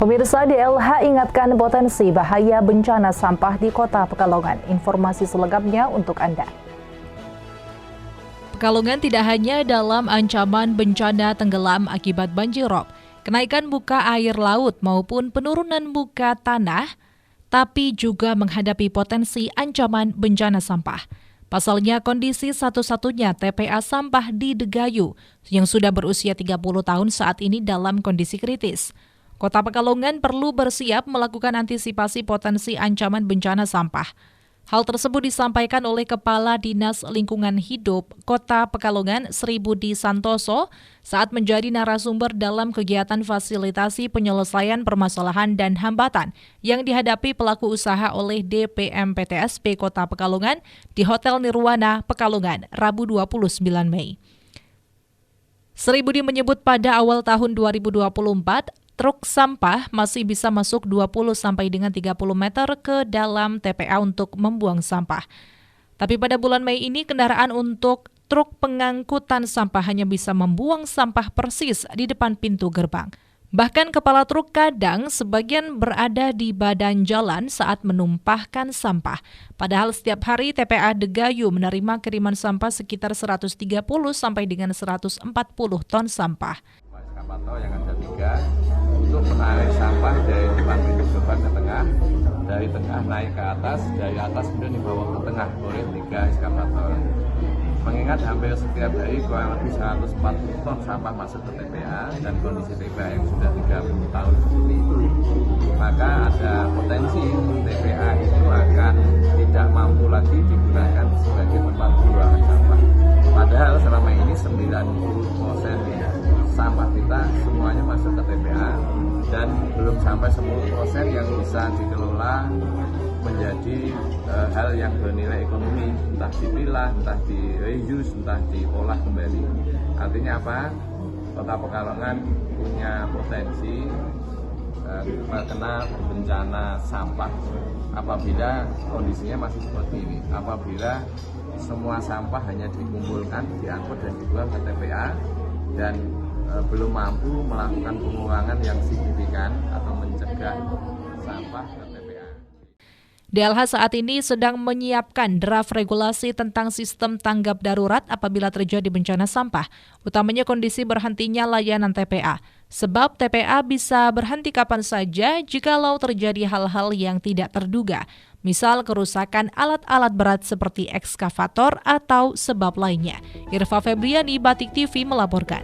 Pemirsa, DLH ingatkan potensi bahaya bencana sampah di Kota Pekalongan. Informasi selengkapnya untuk Anda. Pekalongan tidak hanya dalam ancaman bencana tenggelam akibat banjirop, kenaikan muka air laut maupun penurunan muka tanah, tapi juga menghadapi potensi ancaman bencana sampah. Pasalnya kondisi satu-satunya TPA sampah di Degayu yang sudah berusia 30 tahun saat ini dalam kondisi kritis. Kota Pekalongan perlu bersiap melakukan antisipasi potensi ancaman bencana sampah. Hal tersebut disampaikan oleh Kepala Dinas Lingkungan Hidup Kota Pekalongan, Sri Budi Santoso, saat menjadi narasumber dalam kegiatan fasilitasi penyelesaian permasalahan dan hambatan yang dihadapi pelaku usaha oleh DPMPTSP Kota Pekalongan di Hotel Nirwana, Pekalongan, Rabu 29 Mei. Sri Budi menyebut pada awal tahun 2024, truk sampah masih bisa masuk 20 sampai dengan 30 meter ke dalam TPA untuk membuang sampah. Tapi pada bulan Mei ini kendaraan untuk truk pengangkutan sampah hanya bisa membuang sampah persis di depan pintu gerbang. Bahkan kepala truk kadang sebagian berada di badan jalan saat menumpahkan sampah. Padahal setiap hari TPA Degayu menerima kiriman sampah sekitar 130 sampai dengan 140 ton sampah. Eskapator yang ada 3 untuk menarik sampah dari depan pintu gerbang ke tengah, dari tengah naik ke atas, dari atas kemudian dibawa ke tengah oleh 3 eskapator. Mengingat hampir setiap hari kurang lebih 140 ton sampah masuk ke TPA dan kondisi TPA yang sudah 30 tahun seperti itu, maka ada potensi TPA itu akan tidak mampu lagi digunakan sebagai tempat pembuangan sampah. Padahal selama ini 90% sampah kita semuanya masuk ke TPA dan belum sampai 10% yang bisa dikelola menjadi hal yang bernilai ekonomi, entah dipilah, entah di reuse, entah diolah kembali. Artinya apa? Kota Pekalongan punya potensi terkena bencana sampah apabila kondisinya masih seperti ini. Apabila semua sampah hanya dikumpulkan, diangkut dan dibuang ke TPA dan belum mampu melakukan pengurangan yang signifikan atau mencegah sampah ke TPA. DLH saat ini sedang menyiapkan draft regulasi tentang sistem tanggap darurat apabila terjadi bencana sampah, utamanya kondisi berhentinya layanan TPA. Sebab TPA bisa berhenti kapan saja jikalau terjadi hal-hal yang tidak terduga, misal kerusakan alat-alat berat seperti ekskavator atau sebab lainnya. Irfa Febriani, Batik TV melaporkan.